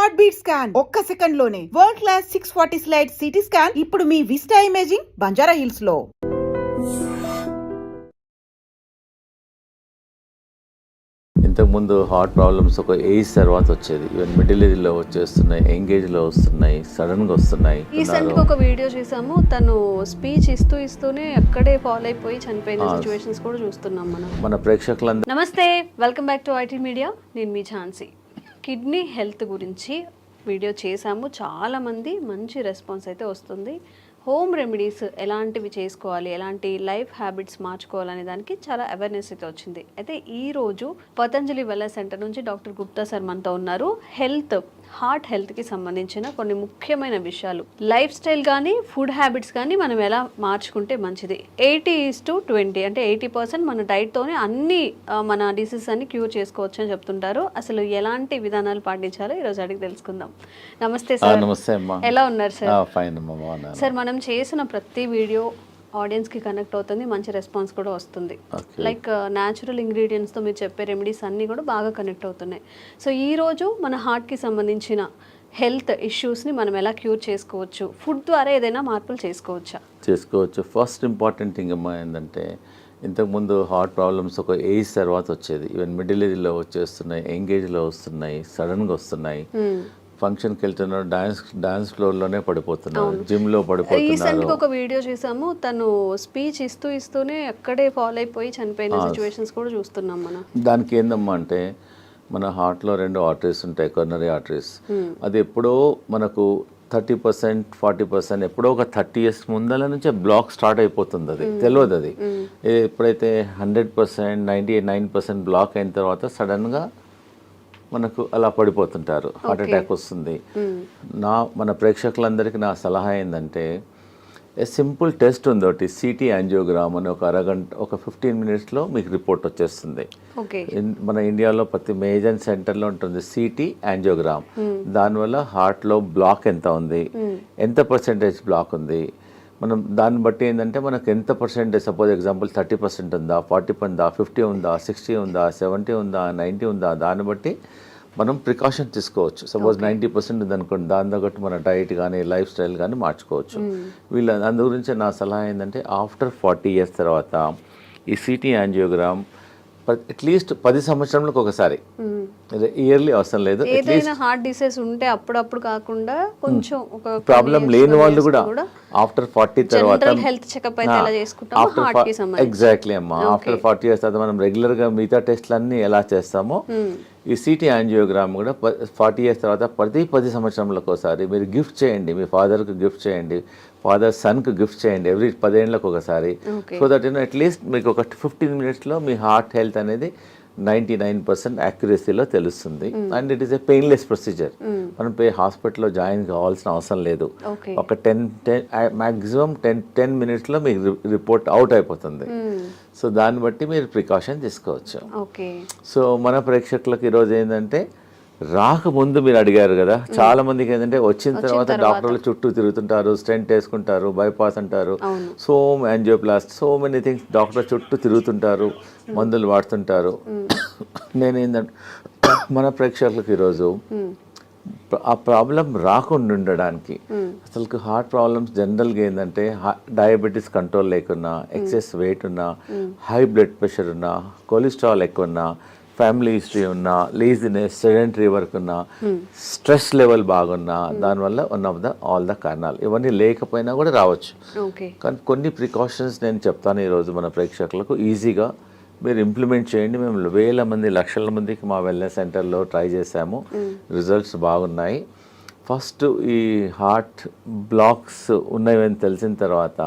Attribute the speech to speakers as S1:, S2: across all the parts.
S1: Heart beat scan ఒక్క second లోనే world class 640 slide CT scan ఇప్పుడు మీ విస్టా ఇమేజింగ్ బంజారా హిల్స్ లో.
S2: ఇంతకుముందు హార్ట్ ప్రాబ్లమ్స్ ఒక ఏజ్ తర్వాత వచ్చేది, ఈవెన్ మిడిల్ ఏజ్లో వచ్చేస్తున్నాయి, ఎంగేజ్లో వస్తున్నాయి, సడన్గా వస్తున్నాయి.
S3: రీసెంట్గా ఒక వీడియో చేసాము, తను స్పీచ్ ఇస్తూనే అక్కడే ఫాలో అయిపోయి చనిపోయిన సిచ్యువేషన్స్ కూడా చూస్తున్నాం
S2: మన ప్రేక్షకులందరూ.
S3: నమస్తే, welcome back to IT media. నేను మీ ఝాన్సీ. కిడ్నీ హెల్త్ గురించి వీడియో చేసాము, చాలామంది మంచి రెస్పాన్స్ అయితే వస్తుంది. హోమ్ రెమెడీస్ ఎలాంటివి చేసుకోవాలి, ఎలాంటి లైఫ్ హ్యాబిట్స్ మార్చుకోవాలనే దానికి చాలా అవేర్నెస్ అయితే వచ్చింది. అయితే ఈరోజు పతంజలి వెల్నెస్ సెంటర్ నుంచి డాక్టర్ గుప్తా సార్ మనతో ఉన్నారు. హార్ట్ హెల్త్కి సంబంధించిన కొన్ని ముఖ్యమైన విషయాలు, లైఫ్ స్టైల్ కానీ ఫుడ్ హ్యాబిట్స్ కానీ మనం ఎలా మార్చుకుంటే మంచిది. 80:20 అంటే 80% మన డైట్తోనే అన్ని మన డిసీజెస్ అన్ని క్యూర్ చేసుకోవచ్చు అని చెప్తుంటారు. అసలు ఎలాంటి విధానాలు పాటించాలో ఈరోజు అడిగి తెలుసుకుందాం. నమస్తే సార్.
S2: నమస్తే అమ్మా.
S3: ఎలా ఉన్నారు సార్?
S2: ఫైన్ అమ్మా.
S3: సార్, మనం చేసిన ప్రతి వీడియో ఆడియన్స్కి కనెక్ట్ అవుతుంది, మంచి రెస్పాన్స్ కూడా వస్తుంది. లైక్ న్యాచురల్ ఇంగ్రీడియంట్స్తో మీరు చెప్పే రెమెడీస్ అన్నీ కూడా బాగా కనెక్ట్ అవుతున్నాయి. సో ఈరోజు మన హార్ట్కి సంబంధించిన హెల్త్ ఇష్యూస్ని మనం ఎలా క్యూర్ చేసుకోవచ్చు, ఫుడ్ ద్వారా ఏదైనా మార్పులు చేసుకోవచ్చు.
S2: ఫస్ట్ ఇంపార్టెంట్ థింగ్ అమ్మా ఏంటంటే, ఇంతకుముందు హార్ట్ ప్రాబ్లమ్స్ ఒక ఏజ్ తర్వాత వచ్చేది, ఈవెన్ మిడిల్ ఏజ్లో వచ్చేస్తున్నాయి, ఎంగేజ్లో వస్తున్నాయి, సడన్గా వస్తున్నాయి. ఫంక్షన్కి వెళ్తున్నారు, డాన్స్ ఫ్లోర్లోనే పడిపోతున్నారు, జిమ్లో పడిపోతున్నారు.
S3: రీసెంట్గా ఒక వీడియో చేసాము, తను స్పీచ్ ఇస్తూనే అక్కడే ఫాలో అయిపోయి చనిపోయిన సిచ్యువేషన్స్ కూడా చూస్తున్నాం మనం.
S2: దానికి ఏందమ్మా అంటే, మన హార్ట్లో 2 ఆర్టరీస్ ఉంటాయి, కొర్నరీ ఆర్టరీస్. అది ఎప్పుడో మనకు 30%, 40% ఎప్పుడో ఒక 30 years ముందల నుంచే బ్లాక్ స్టార్ట్ అయిపోతుంది. అది తెలియదు. అది ఎప్పుడైతే 100%, 99% బ్లాక్ అయిన తర్వాత సడన్గా మనకు అలా పడిపోతుంటారు, హార్ట్ అటాక్ వస్తుంది. మన ప్రేక్షకులందరికీ నా సలహా ఏంటంటే, సింపుల్ టెస్ట్ ఉంది ఒకటి, సిటీ యాంజియోగ్రామ్ అని. ఒక 15 minutesలో మీకు రిపోర్ట్ వచ్చేస్తుంది. మన ఇండియాలో ప్రతి మేజర్ సెంటర్లో ఉంటుంది సిటీ యాంజియోగ్రామ్. దానివల్ల హార్ట్లో బ్లాక్ ఎంత ఉంది, ఎంత పర్సెంటేజ్ బ్లాక్ ఉంది, మనం దాన్ని బట్టి ఏంటంటే మనకు ఎంత పర్సెంటేజ్, సపోజ్ ఎగ్జాంపుల్ 30% ఉందా, 40 ఉందా, 50 ఉందా, 60 ఉందా, 70 ఉందా, 90 ఉందా, దాన్ని బట్టి మనం ప్రికాషన్ తీసుకోవచ్చు. సపోజ్ 90% ఉందనుకోండి, దాని తగ్గట్టు మన డైట్ కానీ లైఫ్ స్టైల్ కానీ మార్చుకోవచ్చు. అందు గురించి నా సలహా ఏంటంటే, ఆఫ్టర్ 40 years తర్వాత ఈ సిటీ యాంజియోగ్రామ్ అట్లీస్ట్ 10 సంవత్సరాలకు ఒకసారి, ఇయర్లీ అవసరం లేదు.
S3: ఏదైనా హార్ట్ డిసీజ్ ఉంటే అప్పుడప్పుడు కాకుండా కొంచెం ఒక
S2: ప్రాబ్లం లేని వాళ్ళు కూడా ఆఫ్టర్ 40 తర్వాత
S3: హెల్త్ చెకప్ అయితే ఎలా చేసుకుంటామో హార్ట్ కి సంబంధించి.
S2: ఎగ్జాక్ట్లీ అమ్మా. ఆఫ్టర్ 40 years తర్వాత మనం రెగ్యులర్గా మిగతా టెస్ట్లన్నీ ఎలా చేస్తామో, ఈ సిటీ యాంజియోగ్రామ్ కూడా 40 years తర్వాత 10 సంవత్సరాలకు ఒకసారి మీరు గిఫ్ట్ చేయండి. మీ ఫాదర్కి గిఫ్ట్ చేయండి, ఫాదర్ సన్కి గిఫ్ట్ చేయండి, ఎవ్రీ 10 ఏళ్ళకు ఒకసారి. సో దట్ అట్లీస్ట్ మీకు ఒక 15 minutesలో మీ హార్ట్ హెల్త్ అనేది 99% యాక్యురసీలో తెలుస్తుంది. And it is a painless procedure. మనం హాస్పిటల్లో జాయిన్ కావాల్సిన అవసరం లేదు. ఒక 10 minutesలో మీకు రిపోర్ట్ అవుట్ అయిపోతుంది. సో దాన్ని బట్టి మీరు ప్రికాషన్ తీసుకోవచ్చు. సో మన ప్రేక్షకులకు ఈరోజు ఏంటంటే, రాకముందు మీరు అడిగారు కదా, చాలా మందికి ఏంటంటే వచ్చిన తర్వాత డాక్టర్లు చుట్టూ తిరుగుతుంటారు, స్టెంట్ వేసుకుంటారు, బైపాస్ అంటారు, యాంజియోప్లాస్ట్, సో మెనీ థింగ్స్, డాక్టర్ చుట్టూ తిరుగుతుంటారు, మందులు వాడుతుంటారు. నేనేంటంటే, మన ప్రేక్షకులకు ఈరోజు ఆ ప్రాబ్లం రాకుండా ఉండడానికి, అసలు హార్ట్ ప్రాబ్లమ్స్ జనరల్గా ఏంటంటే, డయాబెటీస్ కంట్రోల్ లేకున్నా, ఎక్సెస్ వెయిట్ ఉన్నా, హై బ్లడ్ ప్రెషర్ ఉన్నా, కొలెస్ట్రాల్ ఎక్కువ ఉన్నా, ఫ్యామిలీ హిస్టరీ ఉన్నా, లేజినెస్, సెడెంటరీ వర్క్ ఉన్నా, స్ట్రెస్ లెవెల్ బాగున్నా, దానివల్ల ఆల్ ద కారణాలు. ఇవన్నీ లేకపోయినా కూడా రావచ్చు. కానీ కొన్ని ప్రికాషన్స్ నేను చెప్తాను ఈరోజు మన ప్రేక్షకులకు, ఈజీగా మీరు ఇంప్లిమెంట్ చేయండి. మేము వేల మంది, లక్షల మందికి మా వెల్నెస్ సెంటర్లో ట్రై చేసాము, రిజల్ట్స్ బాగున్నాయి. ఫస్ట్ ఈ హార్ట్ బ్లాక్స్ ఉన్నాయని తెలిసిన తర్వాత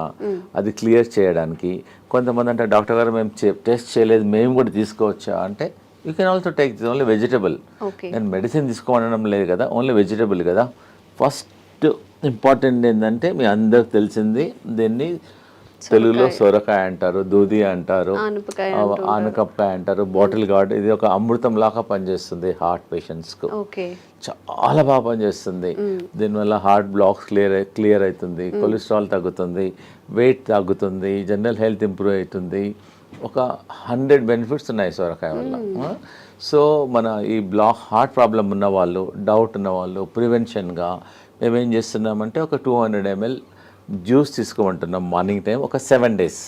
S2: అది క్లియర్ చేయడానికి, కొంతమంది అంటే, డాక్టర్ గారు మేము టెస్ట్ చేయలేదు, మేము కూడా తీసుకోవచ్చా అంటే, you can also take this only vegetable. నేను మెడిసిన్ తీసుకోవడం లేదు కదా, ఓన్లీ వెజిటబుల్ కదా. ఫస్ట్ ఇంపార్టెంట్ ఏంటంటే, మీ అందరికి తెలిసింది, దీన్ని తెలుగులో సొరకాయ అంటారు, దూది అంటారు, ఆనపకాయ అంటారు, బాటిల్ గార్డ్. ఇది ఒక అమృతం లాగా పనిచేస్తుంది హార్ట్ పేషెంట్స్కు, చాలా బాగా పనిచేస్తుంది. దీనివల్ల హార్ట్ బ్లాక్స్ క్లియర్ అవుతుంది, కొలెస్ట్రాల్ తగ్గుతుంది, వెయిట్ తగ్గుతుంది, జనరల్ హెల్త్ ఇంప్రూవ్ అవుతుంది. ఒక 100 benefits ఉన్నాయి సొరకాయ వల్ల. సో మన ఈ హార్ట్ ప్రాబ్లం ఉన్న వాళ్ళు, డౌట్ ఉన్న వాళ్ళు ప్రివెన్షన్గా మేమేం చేస్తున్నామంటే ఒక 200 ml జ్యూస్ తీసుకోమంటున్నాం మార్నింగ్ టైం ఒక 7 days.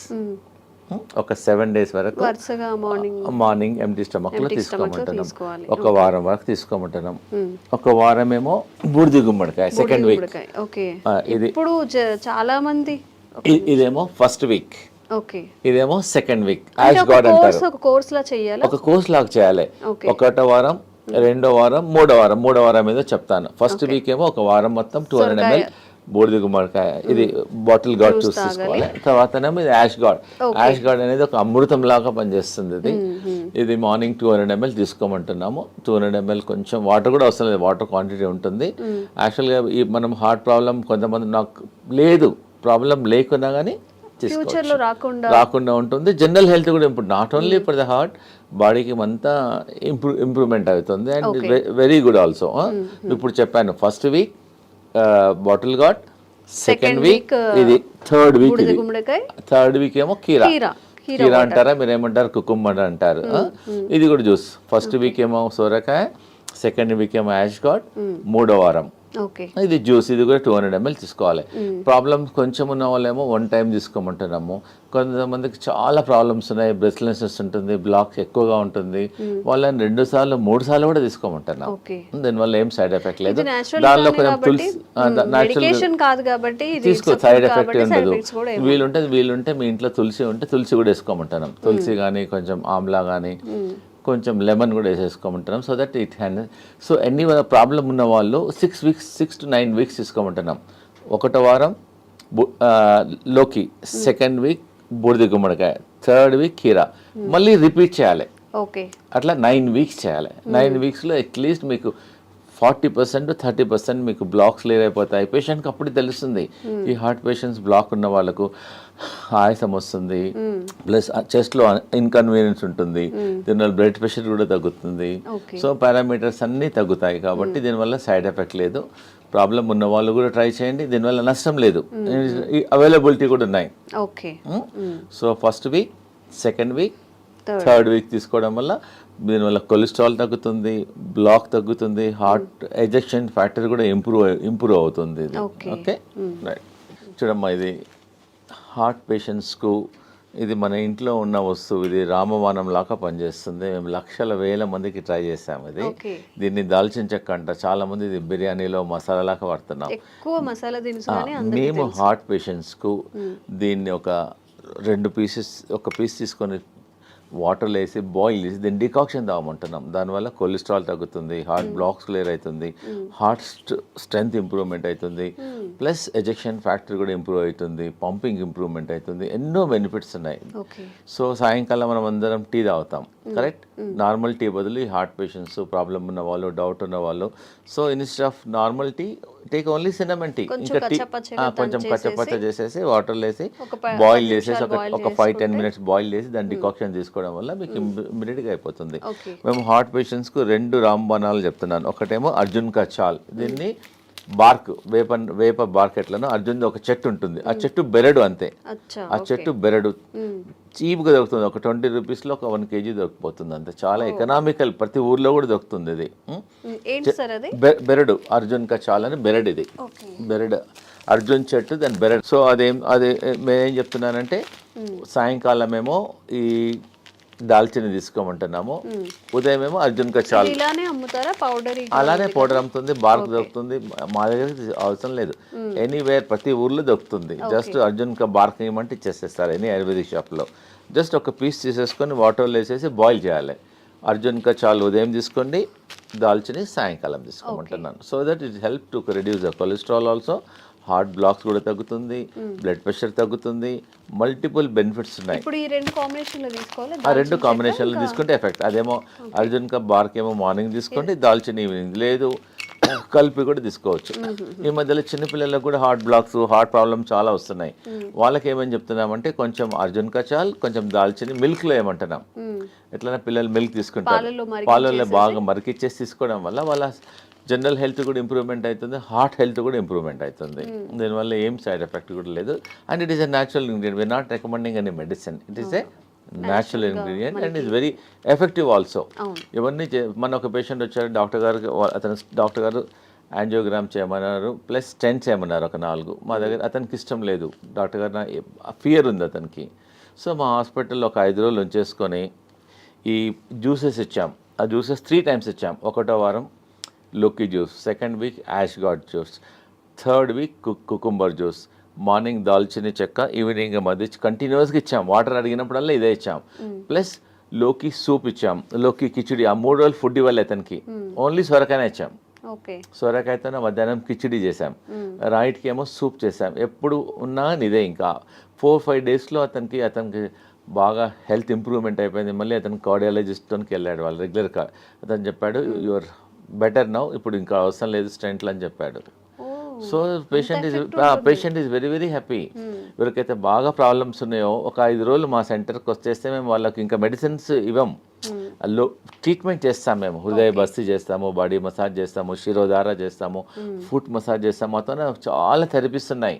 S2: ఒక 7 days వరకు
S3: వరుసగా
S2: మార్నింగ్ ఎంటీ స్టమక్లో తీసుకోమంటున్నాం. ఒక వారం వరకు తీసుకోమంటున్నాం. ఒక వారం ఏమో బూడిద గుమ్మడికాయ సెకండ్ వీక్.
S3: ఓకే.
S2: ఇది
S3: ఇప్పుడు చాలా మంది
S2: ఇదేమో ఫస్ట్ వీక్,
S3: ఓకే,
S2: ఇదేమో సెకండ్ వీక్. యాష్ గార్డ్ అంటారు.
S3: ఒక కోర్స్ లా చేయాలి,
S2: ఒక కోర్స్ లాగా చేయాలి. ఒకటో వారం, రెండో వారం, మూడో వారం ఏదో చెప్తాను. ఫస్ట్ వీక్ ఏమో ఒక వారం మొత్తం 200 ml బూడిద గుమ్మడికాయ, ఇది బాటిల్ గార్డ్ జ్యూస్ తీసుకోవాలి. తర్వాతనేమో ఇది యాష్ గార్డ్ అనేది ఒక అమృతం లాగా పనిచేస్తుంది. ఇది మార్నింగ్ 200 ml తీసుకోమంటున్నాము. 200 ml కొంచెం వాటర్ కూడా అవసరం లేదు, వాటర్ క్వాంటిటీ ఉంటుంది. యాక్చువల్గా ఈ మనం హార్ట్ ప్రాబ్లం కొంతమంది నాకు లేదు, ప్రాబ్లం లేకున్నా కానీ రాకుండా ఉంటుంది. జనరల్ హెల్త్ కూడా ఇప్పుడు not only for the heart, బాడీకి అంతా ఇంప్రూవ్మెంట్ అవుతుంది. And very good also. ఇప్పుడు చెప్పాను first week bottle gourd, second week ఇది, థర్డ్ వీక్ ఏమో కీరా అంటారా మీరు ఏమంటారు, కుకుంబర్ అంటారు. ఇది కూడా జ్యూస్. ఫస్ట్ వీక్ ఏమో సోరకాయ, సెకండ్ వీక్ ఏమో యాష్ గార్డ్, మూడో వారం ఇది జ్యూస్. ఇది కూడా 200 ml తీసుకోవాలి. ప్రాబ్లమ్స్ కొంచెం ఉన్న వాళ్ళేమో 1 time తీసుకోమంటున్నాము. కొంతమందికి చాలా ప్రాబ్లమ్స్ ఉన్నాయి, బ్రెస్ట్లెస్నెస్ ఉంటుంది, బ్లాక్ ఎక్కువగా ఉంటుంది, వాళ్ళని 2 సార్లు 3 సార్లు కూడా తీసుకోమంటున్నాం. దీనివల్ల ఏం సైడ్ ఎఫెక్ట్ లేదు. దానిలో కొంచెం తులసి తీసుకో, సైడ్ ఎఫెక్ట్ ఉండదు. వీలుంటే మీ ఇంట్లో తులసి ఉంటే తులసి కూడా వేసుకోమంటున్నాం. తులసి కానీ కొంచెం ఆమ్లా కానీ కొంచెం లెమన్ కూడా వేసేసుకోమంటున్నాం. So that it hand. So ఎన్ని ప్రాబ్లం ఉన్న వాళ్ళు 6 to 9 weeks తీసుకోమంటున్నాం. ఒకటో వారం లోకి, సెకండ్ వీక్ బూడిద గుమ్మడికాయ, థర్డ్ వీక్ కీరా, మళ్ళీ రిపీట్ చేయాలి. అట్లా 9 weeks చేయాలి. 9 weeksలో అట్లీస్ట్ మీకు 40% to 30% మీకు బ్లాక్స్ క్లియర్ అయిపోతాయి. పేషెంట్కి అప్పుడు తెలుస్తుంది. ఈ హార్ట్ పేషెంట్స్ బ్లాక్ ఉన్న వాళ్ళకు ఆయాసం వస్తుంది, ప్లస్ చెస్ట్లో ఇన్కన్వీనియన్స్ ఉంటుంది, దీనివల్ల బ్లడ్ ప్రెషర్ కూడా తగ్గుతుంది. సో పారామీటర్స్ అన్నీ తగ్గుతాయి. కాబట్టి దీనివల్ల సైడ్ ఎఫెక్ట్ లేదు. ప్రాబ్లం ఉన్న వాళ్ళు కూడా ట్రై చేయండి, దీనివల్ల నష్టం లేదు. అవైలబిలిటీ కూడా ఉన్నాయి. So first week, second week, third week తీసుకోవడం వల్ల దీనివల్ల కొలెస్ట్రాల్ తగ్గుతుంది, బ్లాక్ తగ్గుతుంది, హార్ట్ ఎజెక్షన్ ఫ్యాక్టర్ కూడా ఇంప్రూవ్ అవుతుంది. Okay right. చూడమ్మా, ఇది హార్ట్ పేషెంట్స్కు ఇది మన ఇంట్లో ఉన్న వస్తువు. ఇది రామబాణం లాగా పనిచేస్తుంది. మేము లక్షల వేల మందికి ట్రై చేసాము. ఇది దీన్ని దాల్చిన చెక్క అంట. చాలా మంది ఇది బిర్యానీలో మసాలా లాగా వాడుతున్నాం. మేము హార్ట్ పేషెంట్స్కు దీన్ని ఒక 2 pieces, ఒక పీస్ తీసుకొని వాటర్లో వేసి బాయిల్ చేసి దీన్ని డికాక్షన్ తాగమంటున్నాం. దానివల్ల కొలెస్ట్రాల్ తగ్గుతుంది, హార్ట్ బ్లాక్స్ క్లియర్ అవుతుంది, హార్ట్ స్ట్రెంగ్త్ ఇంప్రూవ్మెంట్ అవుతుంది, ప్లస్ ఎజెక్షన్ ఫ్యాక్టర్ కూడా ఇంప్రూవ్ అవుతుంది, పంపింగ్ ఇంప్రూవ్మెంట్ అవుతుంది. ఎన్నో బెనిఫిట్స్ ఉన్నాయి. సో సాయంకాలం మనం అందరం టీ తాగుతాం, కరెక్ట్? నార్మల్ టీ బదులు ఈ హార్ట్ పేషెంట్స్, ప్రాబ్లం ఉన్న వాళ్ళు, డౌట్ ఉన్న వాళ్ళు, so instead of normal tea take only cinnamon tea. ఇంకా టీ కొంచెం కచ్చపచ్చ చేసేసి వాటర్లో వేసి బాయిల్ చేసేసి ఒక 5-10 minutes బాయిల్ చేసి దాన్ని డికాక్షన్ తీసుకోవడం వల్ల మీకు ఇమ్మీడియట్గా అయిపోతుంది. మేము హార్ట్ పేషెంట్స్కు 2 రాంబాణాలు చెప్తున్నాను. ఒకటేమో అర్జున్ కా చాల్, దీన్ని బార్క్, వేప బార్క్ ఎట్లనో అర్జున్ ఒక చెట్టు ఉంటుంది, ఆ చెట్టు బెరడు అంతే. ఆ చెట్టు బెరడు చీప్గా దొరుకుతుంది. ఒక 20 rupeesలో ఒక 1 kg దొరికిపోతుంది అంతే. చాలా ఎకనామికల్, ప్రతి ఊర్లో కూడా దొరుకుతుంది ఇది. బెరడు, అర్జున్ కా చాల్ అని బెరడు. ఇది బెరడు, అర్జున్ చెట్టు, దాని బెరడు. సో అదే మేమేం చెప్తున్నానంటే సాయంకాలం ఏమో ఈ దాల్చిని తీసుకోమంటున్నాము, ఉదయం ఏమో అర్జున్ కా చాల్. అలానే పౌడర్ అమ్ముతుంది, బార్క్ దొరుకుతుంది. మా దగ్గర అవసరం లేదు, ఎనీవేర్ ప్రతి ఊర్లో దొరుకుతుంది. జస్ట్ అర్జున్ కా బార్క్ ఇవ్వమంటే ఇచ్చేసేస్తారు ఎనీ ఆయుర్వేదిక్ షాప్లో. జస్ట్ ఒక పీస్ తీసేసుకొని వాటర్లో వేసేసి బాయిల్ చేయాలి. అర్జున్ కా చాల్ ఉదయం తీసుకోండి, దాల్చిని సాయంకాలం తీసుకోమంటున్నాను. So that it help to reduce the cholesterol also, heart blocks కూడా తగ్గుతుంది, బ్లడ్ ప్రెషర్ తగ్గుతుంది, మల్టిపుల్ బెనిఫిట్స్ ఉన్నాయి. ఆ 2 కాంబినేషన్లు తీసుకుంటే ఎఫెక్ట్. అదేమో అర్జున్ కా బార్క్ ఏమో మార్నింగ్ తీసుకోండి, దాల్చిన ఈవినింగ్, లేదు కలిపి కూడా తీసుకోవచ్చు. ఈ మధ్యలో చిన్నపిల్లలకు కూడా హార్ట్ బ్లాక్స్, హార్ట్ ప్రాబ్లమ్ చాలా వస్తున్నాయి. వాళ్ళకి ఏమని చెప్తున్నామంటే కొంచెం అర్జున్ కా చాల్, కొంచెం దాల్చిని మిల్క్లో ఏమంటున్నాం. ఎట్లైనా పిల్లలు మిల్క్ తీసుకుంటారు, పాలల్లో బాగా మరికిచ్చేసి తీసుకోవడం వల్ల వాళ్ళ జనరల్ హెల్త్ కూడా ఇంప్రూవ్మెంట్ అవుతుంది, హార్ట్ హెల్త్ కూడా ఇంప్రూవ్మెంట్ అవుతుంది. దీనివల్ల ఏం సైడ్ ఎఫెక్ట్ కూడా లేదు. And it is a natural ingredient. We're not recommending any medicine, it is a natural ingredient and is very effective also. ఇవన్నీ మన ఒక పేషెంట్ వచ్చారు, డాక్టర్ గారు యాంజియోగ్రామ్ చేయమన్నారు, ప్లస్ స్టెంట్ చేయమన్నారు ఒక 4. మా దగ్గర అతనికి ఇష్టం లేదు, డాక్టర్ గారు ఫియర్ ఉంది అతనికి. సో మా హాస్పిటల్లో ఒక 5 రోజులు ఉంచేసుకొని ఈ జ్యూసెస్ ఇచ్చాం. ఆ జ్యూసెస్ 3 times ఇచ్చాం. 1వ వారం లోకి juice, 2nd week ash gourd juice, 3rd week cucumber juice, morning దాల్చిని చెక్క, ఈవినింగ్ మధ్య కంటిన్యూస్గా ఇచ్చాం. వాటర్ అడిగినప్పుడల్లా ఇదే ఇచ్చాం. ప్లస్ లోకి సూప్ ఇచ్చాం, లోకి కిచిడి. ఆ 3 రోజులు ఫుడ్ ఇవ్వాలి అతనికి, ఓన్లీ సొరకాయనే ఇచ్చాం. సొరకాయతో మధ్యాహ్నం కిచిడి చేసాం, నైట్కి ఏమో సూప్ చేసాం. ఎప్పుడు ఉన్నా ఇదే. ఇంకా 4-5 daysలో అతనికి బాగా హెల్త్ ఇంప్రూవ్మెంట్ అయిపోయింది. మళ్ళీ అతను కార్డియాలజిస్ట్కి వెళ్ళాడు, వాళ్ళు రెగ్యులర్గా. అతను చెప్పాడు యువర్ బెటర్ నౌ, ఇప్పుడు ఇంకా అవసరం లేదు స్టెంట్లు అని చెప్పాడు. So patient is very very happy. ఎవరికైతే బాగా ప్రాబ్లమ్స్ ఉన్నాయో ఒక 5 రోజులు మా సెంటర్కి వచ్చేస్తే మేము వాళ్ళకి ఇంకా మెడిసిన్స్ ఇవ్వం, ట్రీట్మెంట్ చేస్తాం. మేము హృదయ బస్తీ చేస్తాము, బాడీ మసాజ్ చేస్తాము, శిరోధార చేస్తాము, ఫుట్ మసాజ్ చేస్తాము. మొత్తం చాలా థెరపీస్ ఉన్నాయి.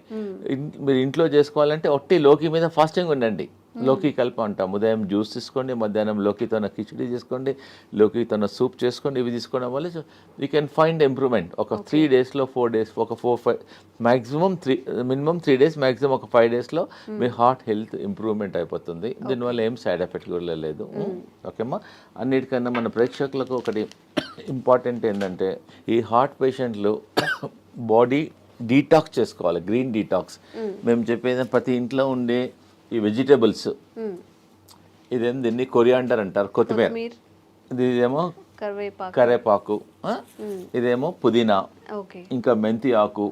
S2: మీరు ఇంట్లో చేసుకోవాలంటే ఒట్టి లోకి మీద ఫాస్టింగ్ ఉండండి. లోకి కలిపి అంటాం. ఉదయం జ్యూస్ తీసుకోండి, మధ్యాహ్నం లోకితోన కిచిడి చేసుకోండి, లోకితోన సూప్ చేసుకోండి. ఇవి తీసుకోవడం వల్ల యూ కెన్ ఫైండ్ ఇంప్రూవ్మెంట్. ఒక 3 daysలో 4 days, ఒక 4-5 మ్యాక్సిమం 3 days, మ్యాక్సిమం ఒక 5 daysలో మీ హార్ట్ హెల్త్ ఇంప్రూవ్మెంట్ అయిపోతుంది. దీనివల్ల ఏం సైడ్ ఎఫెక్ట్ కూడా లేదు. ఓకేమ్మా. అన్నిటికన్నా మన ప్రేక్షకులకు ఒకటి ఇంపార్టెంట్ ఏంటంటే, ఈ హార్ట్ పేషెంట్లు బాడీ డీటాక్స్ చేసుకోవాలి, గ్రీన్ డీటాక్స్. మేము చెప్పేది ప్రతి ఇంట్లో ఉండే ఈ వెజిటేబుల్స్, దీన్ని కొరియాండర్ అంటారు, కొత్తిమీర. ఇదేమో కరేపాకు, ఇదేమో పుదీనా, ఇంకా మెంతి ఆకు,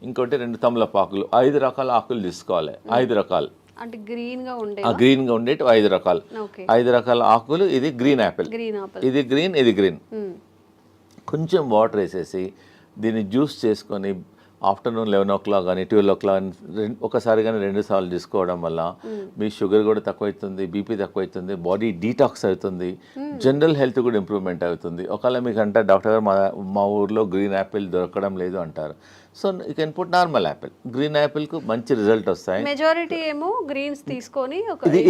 S2: ఇంకోటి 2 తమలపాకులు. 5 రకాల ఆకులు తీసుకోవాలి. 5 రకాలు
S3: అంటే గ్రీన్ గా
S2: ఉండేటి 5 రకాలు. 5 రకాల ఆకులు. ఇది గ్రీన్ యాపిల్, ఇది గ్రీన్, ఇది గ్రీన్. కొంచెం వాటర్ వేసేసి దీన్ని జ్యూస్ చేసుకొని ఆఫ్టర్నూన్ 11 o'clock కానీ 12 o'clock ఒకసారి కానీ 2 సార్లు తీసుకోవడం వల్ల మీ షుగర్ కూడా తక్కువ అవుతుంది, బీపీ తక్కువ అవుతుంది, బాడీ డీటాక్స్ అవుతుంది, జనరల్ హెల్త్ కూడా ఇంప్రూవ్మెంట్ అవుతుంది. ఒకవేళ మీకు అంటే డాక్టర్ గారు మా ఊర్లో గ్రీన్ యాపిల్ దొరకడం లేదు అంటారు. So you can put normal apple. Green యాపిల్కు మంచి రిజల్ట్ వస్తాయి.
S3: మెజారిటీ ఏమో గ్రీన్స్ తీసుకొని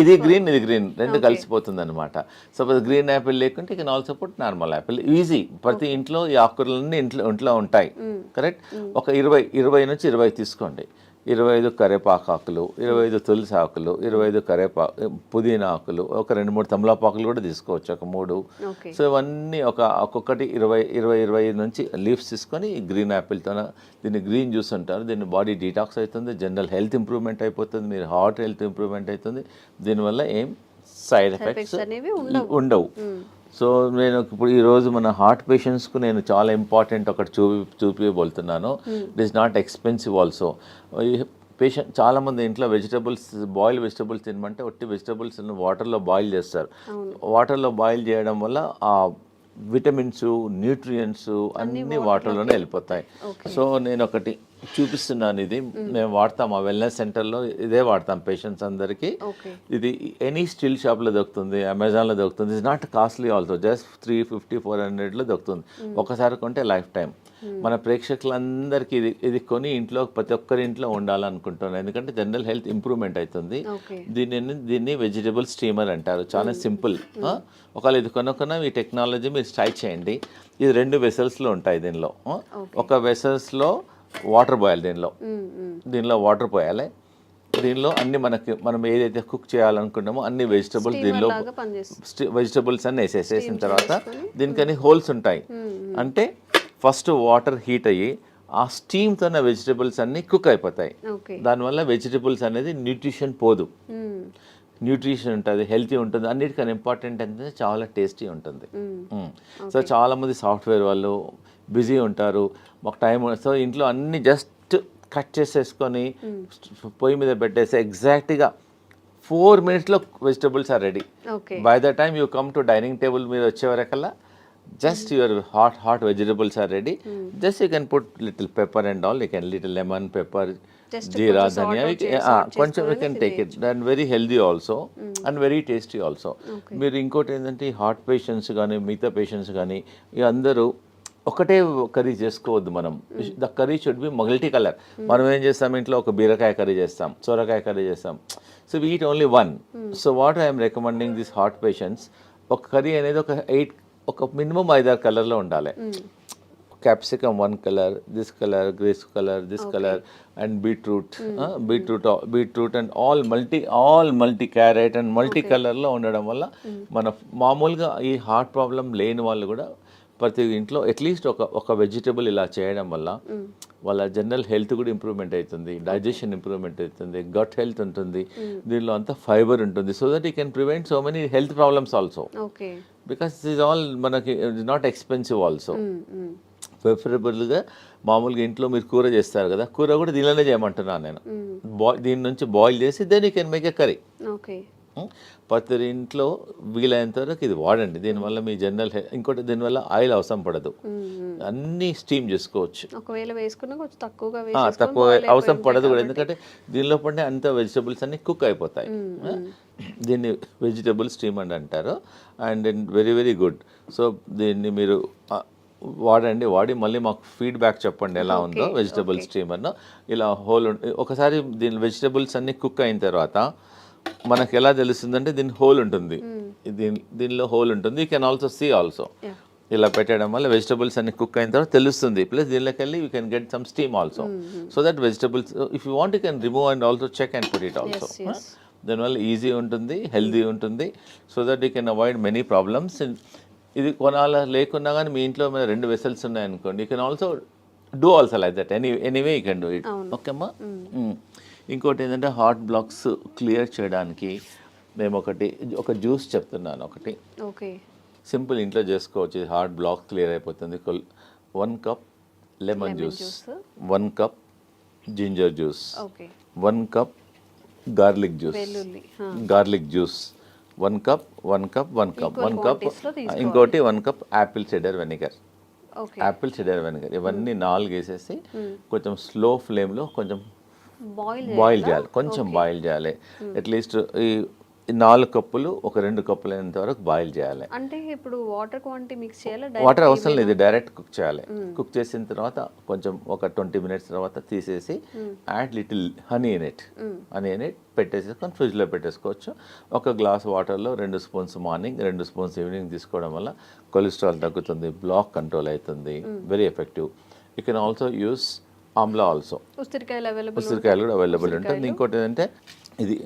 S2: ఇది గ్రీన్, ఇది గ్రీన్, 2 కలిసిపోతుంది అనమాట. సపోజ్ గ్రీన్ యాపిల్ లేకుంటే you can also put normal Apple. Easy. ప్రతి ఇంట్లో ఈ ఆకుకూరలన్నీ ఇంట్లో ఉంటాయి. కరెక్ట్. ఒక 20 నుంచి 20 తీసుకోండి. 25 కరేపాకు ఆకులు, 25 తులసి ఆకులు, 25 పుదీనా ఆకులు, ఒక 2-3 తమలపాకులు కూడా తీసుకోవచ్చు, ఒక 3. సో ఇవన్నీ ఒక్కొక్కటి 20 నుంచి లీవ్స్ తీసుకొని గ్రీన్ యాపిల్తో దీన్ని గ్రీన్ జ్యూస్ అంటారు. దీన్ని బాడీ డీటాక్స్ అవుతుంది, జనరల్ హెల్త్ ఇంప్రూవ్మెంట్ అయిపోతుంది, మీరు హార్ట్ హెల్త్ ఇంప్రూవ్మెంట్ అవుతుంది. దీనివల్ల ఏం సైడ్ ఎఫెక్ట్స్ ఉండవు. సో నేను ఇప్పుడు ఈరోజు మన హార్ట్ పేషెంట్స్కు నేను చాలా ఇంపార్టెంట్ ఒకటి చూపిపోతున్నాను. It is not expensive also. Patient చాలామంది ఇంట్లో బాయిల్ వెజిటబుల్స్ తినమంటే ఒట్టి వెజిటబుల్స్ వాటర్లో బాయిల్ చేస్తారు. వాటర్లో బాయిల్ చేయడం వల్ల ఆ విటమిన్స్, న్యూట్రియంట్స్ అన్నీ వాటర్లోనే వెళ్ళిపోతాయి. సో నేను ఒకటి చూపిస్తున్నాను. ఇది మేము వాడతాం, ఆ వెల్నెస్ సెంటర్లో ఇదే వాడతాం పేషెంట్స్ అందరికీ. ఇది ఎనీ స్టీల్ షాప్లో దొరుకుతుంది, అమెజాన్లో దొరుకుతుంది. It's not costly also, just 350-400లో దొరుకుతుంది. ఒకసారి కొంటే లైఫ్ టైం. మన ప్రేక్షకులందరికీ ఇది కొని ఇంట్లో ప్రతి ఒక్కరి ఇంట్లో ఉండాలనుకుంటున్నాను, ఎందుకంటే జనరల్ హెల్త్ ఇంప్రూవ్మెంట్ అవుతుంది. దీన్ని వెజిటబుల్ స్టీమర్ అంటారు. చాలా సింపుల్. ఒకవేళ ఇది కొనుక్కున్న ఈ టెక్నాలజీ మీరు ట్రై చేయండి. ఇది 2 వెసల్స్లో ఉంటాయి. దీనిలో ఒక వెసల్స్లో వాటర్ పోయాలి, దీనిలో వాటర్ పోయాలి. దీనిలో అన్ని మనం ఏదైతే కుక్ చేయాలనుకున్నామో అన్ని వెజిటబుల్స్ దీనిలో వెజిటబుల్స్ అన్ని వేసేసిన తర్వాత దీనికని హోల్స్ ఉంటాయి. అంటే ఫస్ట్ వాటర్ హీట్ అయ్యి ఆ స్టీమ్తో వెజిటబుల్స్ అన్ని కుక్ అయిపోతాయి. దానివల్ల వెజిటబుల్స్ అనేది న్యూట్రిషన్ పోదు, న్యూట్రిషన్ ఉంటుంది, హెల్తీ ఉంటుంది. అన్నిటికన్నా ఇంపార్టెంట్ ఏంటంటే చాలా టేస్టీ ఉంటుంది. సో చాలామంది సాఫ్ట్వేర్ వాళ్ళు బిజీ ఉంటారు, మాకు టైం. సో ఇంట్లో అన్ని జస్ట్ కట్ చేసేసుకొని పొయ్యి మీద పెట్టేసి ఎగ్జాక్ట్గా 4 minutesలో vegetables are ready. By the time you come to dining table మీద వచ్చేవరకల్లా just your hot vegetables are ready. Just you can put little pepper and all, you can little lemon, pepper, jeera, dhania, కొంచెం you can take it. And very healthy also and very tasty also. మీరు ఇంకోటి ఏంటంటే heart patients కానీ మిగతా patients కానీ అందరూ ఒకటే curry చేసుకోవద్దు మనం. The curry should be multi colour. మనం ఏం చేస్తాం, ఇంట్లో ఒక బీరకాయ కర్రీ చేస్తాం, సొరకాయ కర్రీ చేస్తాం. So we eat only one. So what I'm recommending this heart patients, ఒక కర్రీ అనేది ఒక మినిమం 5-6 కలర్లో ఉండాలి. Capsicum 1 colour, this colour, grace colour, this colour, and beetroot and all multi carrot and multi కలర్లో ఉండడం వల్ల మన మామూలుగా ఈ హార్ట్ ప్రాబ్లం లేని వాళ్ళు కూడా ప్రతి ఇంట్లో అట్లీస్ట్ ఒక వెజిటబుల్ ఇలా చేయడం వల్ల వాళ్ళ జనరల్ హెల్త్ కూడా ఇంప్రూవ్మెంట్ అవుతుంది, డైజెషన్ ఇంప్రూవ్మెంట్ అవుతుంది, గట్ హెల్త్ ఉంటుంది, దీనిలో అంతా ఫైబర్ ఉంటుంది. So that you can prevent so many health problems also, because this all మనకి నాట్ ఎక్స్పెన్సివ్ ఆల్సో. ప్రిఫరబుల్గా మామూలుగా ఇంట్లో మీరు కూర చేస్తారు కదా, కూర కూడా దీనిలోనే చేయమంటున్నాను నేను. దీని నుంచి బాయిల్ చేసి then you can make a curry. ప్రతి ఇంట్లో వీలైనంత వరకు ఇది వాడండి. దీనివల్ల మీ జనరల్ ఇంకోటి, దీనివల్ల ఆయిల్ అవసరం పడదు, అన్నీ స్టీమ్ చేసుకోవచ్చు.
S3: ఒకవేళ వేసుకున్నా కొంచెం తక్కువ
S2: అవసరం పడదు కూడా, ఎందుకంటే దీనిలో పడిన అంత వెజిటబుల్స్ అన్ని కుక్ అయిపోతాయి. దీన్ని వెజిటబుల్ స్టీమ్ అని అంటారు. And very very good. So దీన్ని మీరు వాడి మళ్ళీ మాకు ఫీడ్బ్యాక్ చెప్పండి ఎలా ఉందో వెజిటబుల్ స్టీమర్ను. ఇలా ఒకసారి దీని వెజిటబుల్స్ అన్ని కుక్ అయిన తర్వాత మనకు ఎలా తెలుస్తుందంటే దీని హోల్ ఉంటుంది, దీనిలో హోల్ ఉంటుంది. You can also see also. ఇలా పెట్టడం వల్ల వెజిటబుల్స్ అన్ని కుక్ అయిన తర్వాత తెలుస్తుంది. ప్లస్ దీనిలోకి వెళ్ళి you can get some steam also. So that vegetables if you want you can remove and also check and put it also. దానివల్ల ఈజీ ఉంటుంది, హెల్దీ ఉంటుంది. So that you can avoid many problems. ఇది లేకున్నా కానీ మీ ఇంట్లో మీద 2 vessels ఉన్నాయనుకోండి, you can also do also like that. Anyway you can do it. ఓకేమ్మా. ఇంకోటి ఏంటంటే హార్ట్ బ్లాక్స్ క్లియర్ చేయడానికి మేము ఒక జ్యూస్ చెప్తున్నాను. ఒకటి సింపుల్ ఇంట్లో చేసుకోవచ్చు, హార్ట్ బ్లాక్ క్లియర్ అయిపోతుంది. 1 cup lemon juice, 1 cup ginger juice, 1 cup garlic juice, 1 cup ఇంకోటి 1 కప్ యాపిల్ సిడర్ వెనిగర్. ఇవన్నీ 4 వేసేసి కొంచెం స్లో ఫ్లేమ్లో కొంచెం బాయిల్ చేయాలి. అట్లీస్ట్ ఈ 4 కప్పులు ఒక 2 కప్పులు అయినంత వరకు బాయిల్ చేయాలి.
S3: అంటే ఇప్పుడు వాటర్ క్వాంటిటీ మిక్స్ చేయాలి?
S2: వాటర్ అవసరం లేదు, డైరెక్ట్ కుక్ చేయాలి. కుక్ చేసిన తర్వాత కొంచెం ఒక 20 మినిట్స్ తర్వాత తీసేసి add little honey in it పెట్టేసుకొని ఫ్రిడ్జ్లో పెట్టేసుకోవచ్చు. ఒక గ్లాస్ వాటర్లో 2 స్పూన్స్ మార్నింగ్, 2 స్పూన్స్ ఈవినింగ్ తీసుకోవడం వల్ల కొలెస్ట్రాల్ తగ్గుతుంది, బ్లాక్ కంట్రోల్ అవుతుంది. Very effective. You can also use Amla also. ఉసిరికాయలు కూడా అవైలబుల్ ఉంటుంది. ఇంకోటి ఏంటంటే ఇది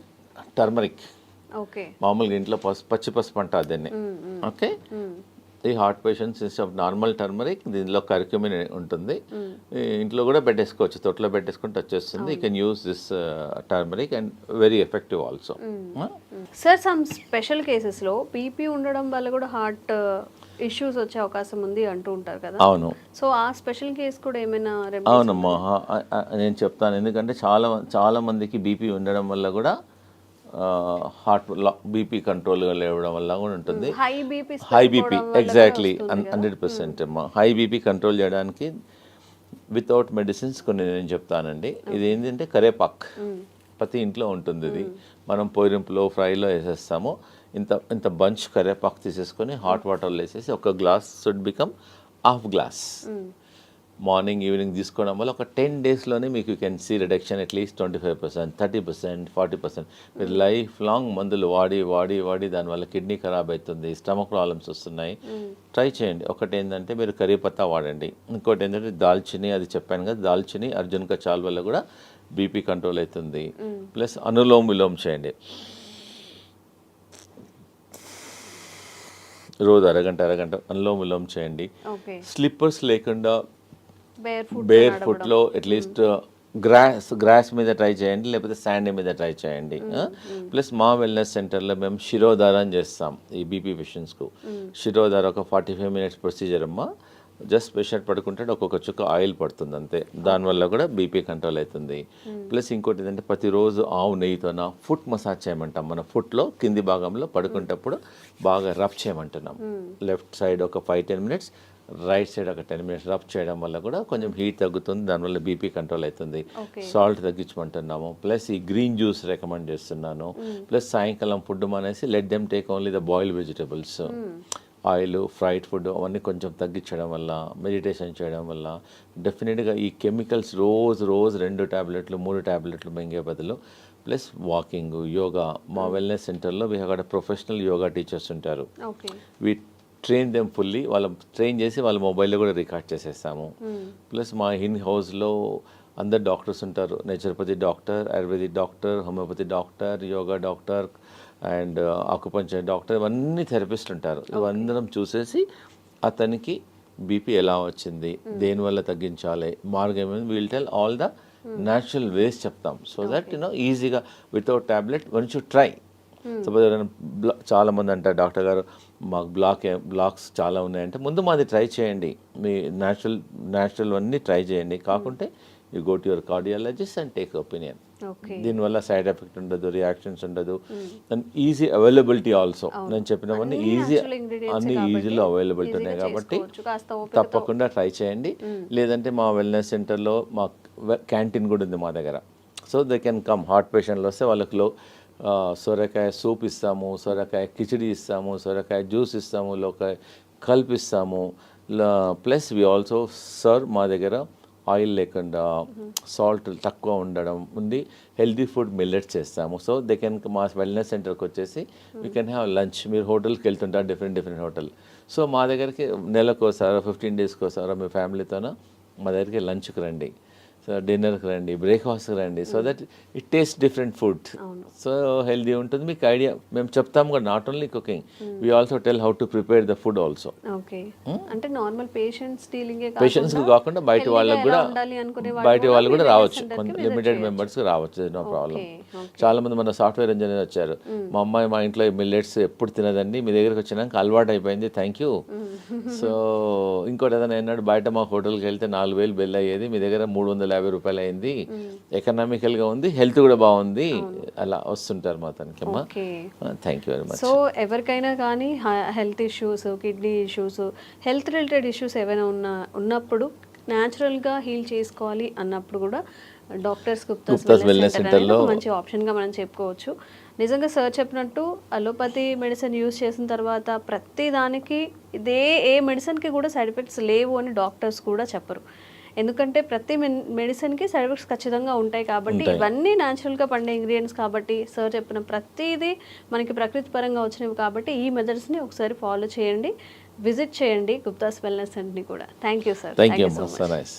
S2: టర్మరిక్. మామూలుగా ఇంట్లో పచ్చి పసుపు అంటారు దీన్ని. ఓకే. ఈ heart patients instead of normal turmeric దీనిలో కర్క్యూమిన్ ఉంటుంది. ఇంట్లో కూడా పెట్టేసుకోవచ్చు, తొట్లో పెట్టేసుకుంటే వచ్చేస్తుంది. You can use this turmeric and very effective also.
S3: Sir, some special కేసెస్లో బీపీ ఉండడం వల్ల కూడా హార్ట్ ఇష్యూస్ వచ్చే అవకాశం ఉంది అంటూ ఉంటారు కదా.
S2: అవును.
S3: సో ఆ స్పెషల్ కేసు కూడా ఏమైనా?
S2: అవునమ్మా, నేను చెప్తాను. ఎందుకంటే చాలా మందికి బీపీ ఉండడం వల్ల కూడా హార్ట్ బీపీ కంట్రోల్గా లేవడం వల్ల కూడా ఉంటుంది. హై బీపీ ఎగ్జాక్ట్లీ 100% అమ్మా. హై బీపీ కంట్రోల్ చేయడానికి వితౌట్ మెడిసిన్స్ కొన్ని నేను చెప్తానండి. ఇది ఏంటంటే కరేపాక్ ప్రతి ఇంట్లో ఉంటుంది. ఇది మనం పొయ్యింపులో ఫ్రైలో వేసేస్తాము. ఇంత బంచ్ కరేపాకు తీసేసుకొని హాట్ వాటర్లో వేసేసి ఒక glass should become half glass morning evening తీసుకోవడం వల్ల ఒక 10 డేస్లోనే మీకు you can see reduction at least 25%, 30%, 40%. మీరు లైఫ్ లాంగ్ మందులు వాడి దానివల్ల కిడ్నీ ఖరాబ్ అవుతుంది, స్టమక్ ప్రాబ్లమ్స్ వస్తున్నాయి. ట్రై చేయండి. ఒకటి ఏంటంటే మీరు కరీ పత్తా వాడండి. ఇంకోటి ఏంటంటే దాల్చిని, అది చెప్పాను కదా, దాల్చిని అర్జున్ కా చాల్ వల్ల కూడా బీపీ కంట్రోల్ అవుతుంది. ప్లస్ అనులోమ్ విలోమ్ చేయండి. రోజు అరగంట అనులోమ్ విలోమ్ చేయండి. స్లిప్పర్స్ లేకుండా బేర్ ఫుట్లో అట్లీస్ట్ గ్రాస్ మీద ట్రై చేయండి, లేకపోతే శాండ్ మీద ట్రై చేయండి. ప్లస్ మా వెల్నెస్ సెంటర్లో మేము శిరోధారం చేస్తాం ఈ బీపీ పేషెంట్స్కు. శిరోధార ఒక 45 మినిట్స్ ప్రొసీజర్ అమ్మా. జస్ట్ పేషెంట్ పడుకుంటే ఒక్కొక్క చుక్క ఆయిల్ పడుతుంది అంతే. దానివల్ల కూడా బీపీ కంట్రోల్ అవుతుంది. ప్లస్ ఇంకోటి ఏంటంటే ప్రతిరోజు ఆవు నెయ్యితోన ఫుట్ మసాజ్ చేయమంటాం. మన ఫుట్లో కింది భాగంలో పడుకునేటప్పుడు బాగా రబ్ చేయమంటున్నాం. లెఫ్ట్ సైడ్ ఒక 5-10 మినిట్స్, రైట్ సైడ్ ఒక 10 మినిట్స్ రబ్ చేయడం వల్ల కూడా కొంచెం హీట్ తగ్గుతుంది, దానివల్ల బీపీ కంట్రోల్ అవుతుంది. సాల్ట్ తగ్గించమంటున్నాము. ప్లస్ ఈ గ్రీన్ జ్యూస్ రికమెండ్ చేస్తున్నాను. ప్లస్ సాయంకాలం ఫుడ్ మానేసి let them take only the boiled vegetables. Oil, fried food అవన్నీ కొంచెం తగ్గించడం వల్ల, మెడిటేషన్ చేయడం వల్ల డెఫినెట్గా ఈ కెమికల్స్ రోజు 2 టాబ్లెట్లు 3 టాబ్లెట్లు మింగే బదులు ప్లస్ వాకింగ్, యోగా. మా వెల్నెస్ సెంటర్లో అక్కడ ప్రొఫెషనల్ యోగా టీచర్స్ ఉంటారు.
S3: Okay.
S2: We train them fully. వాళ్ళ ట్రైన్ చేసి వాళ్ళ మొబైల్లో కూడా రికార్డ్ చేసేస్తాము. ప్లస్ మా ఇన్ హౌస్లో అందరు డాక్టర్స్ ఉంటారు. Naturopathy doctor, ayurvedic doctor, homeopathy doctor, yoga doctor and acupuncture doctor, ఇవన్నీ థెరపిస్ట్ ఉంటారు. ఇవందరం చూసేసి అతనికి బీపీ ఎలా వచ్చింది, దేనివల్ల తగ్గించాలి, మార్గం ఏమైంది, we'll tell all the natural ways చెప్తాం. సో దట్ ఈజీగా without tablet once you try. Suppose ఎవరైనా చాలా మంది అంటారు డాక్టర్ గారు మాకు బ్లాక్స్ చాలా ఉన్నాయంటే, ముందు మాది ట్రై చేయండి, మీ న్యాచురల్ అన్నీ ట్రై చేయండి. కాకుంటే you go to your cardiologist and take opinion. దీనివల్ల సైడ్ ఎఫెక్ట్ ఉండదు, రియాక్షన్స్ ఉండదు, అండ్ ఈజీ అవైలబిలిటీ ఆల్సో. నేను చెప్పినవన్నీ అన్ని ఈజీలో అవైలబిలిటీ ఉన్నాయి కాబట్టి తప్పకుండా ట్రై చేయండి. లేదంటే మా వెల్నెస్ సెంటర్లో మా క్యాంటీన్ కూడా ఉంది మా దగ్గర. So they can come. Heart పేషెంట్లు వస్తే వాళ్ళకి సొరకాయ సూప్ ఇస్తాము, సొరకాయ కిచిడి ఇస్తాము, సొరకాయ జ్యూస్ ఇస్తాము, లోకాయ కల్పిస్తాము. ప్లస్ వి ఆల్సో సర్వ్ మా దగ్గర ఆయిల్ లేకుండా సాల్ట్ తక్కువ ఉండడం ఉంది. హెల్దీ ఫుడ్ మిల్లెట్స్ చేస్తాము. సో దే కెన్ మా వెల్నెస్ సెంటర్కి వచ్చేసి వీ కెన్ హ్యావ్ లంచ్. మీరు హోటల్కి వెళ్తుంటారు, డిఫరెంట్ హోటల్. సో మా దగ్గరికి నెలకోసారో 15 డేస్కి ఒకసారో మీ ఫ్యామిలీతోనో మా దగ్గరికి లంచ్కి రండి, సో డిన్నర్కి రండి, బ్రేక్ఫాస్ట్కి రండి. So that it taste different food. So healthy ఉంటుంది. మీకు ఐడియా మేము చెప్తాము కూడా, not only cooking, we also tell how to prepare the food also.
S3: Okay. అంటే నార్మల్
S2: పేషెంట్స్కి కాకుండా బయట వాళ్ళకి కూడా రావచ్చు. లిమిటెడ్ మెంబర్స్కి రావచ్చు, నో ప్రాబ్లం. చాలా మంది మన సాఫ్ట్వేర్ ఇంజనీర్ వచ్చారు, మా అమ్మాయి మా ఇంట్లో మిల్లెట్స్ ఎప్పుడు తినదండి, మీ దగ్గరికి వచ్చినాక అలవాటు అయిపోయింది, థ్యాంక్ యూ. సో ఇంకోటి ఏదైనా అన్నాడు, బయట మా హోటల్కి వెళ్తే 4,000 బిల్ అయ్యేది, మీ దగ్గర 350 రూపాయలు అయింది, ఎకనామికల్గా ఉంది, హెల్త్ కూడా బాగుంది, అలా వస్తుంటారు మా తనకి. అమ్మా thank you very much.
S3: So ఎవరికైనా కానీ health issues, kidney issues, health related issues ఏమైనా ఉన్నప్పుడు న్యాచురల్గా హీల్ చేసుకోవాలి అన్నప్పుడు కూడా డాక్టర్స్ గుప్తాస్ వెల్నెస్ సెంటర్లో మంచి ఆప్షన్గా మనం చెప్పుకోవచ్చు. నిజంగా సార్ చెప్పినట్టు అలోపతి మెడిసిన్ యూజ్ చేసిన తర్వాత ప్రతి దానికి ఏ మెడిసిన్కి కూడా సైడ్ ఎఫెక్ట్స్ లేవు అని డాక్టర్స్ కూడా చెప్పరు. ఎందుకంటే ప్రతి మెడిసిన్కి సైడ్ ఎఫెక్ట్స్ ఖచ్చితంగా ఉంటాయి కాబట్టి, ఇవన్నీ న్యాచురల్గా పండే ఇంగ్రీడియంట్స్ కాబట్టి, సార్ చెప్పిన ప్రతిదీ మనకి ప్రకృతి పరంగా వచ్చినవి కాబట్టి ఈ మెథడ్స్ని ఒకసారి ఫాలో చేయండి, విజిట్ చేయండి గుప్తాస్ వెల్నెస్ సెంటర్ని కూడా. Thank you sir.
S2: Thank you so much.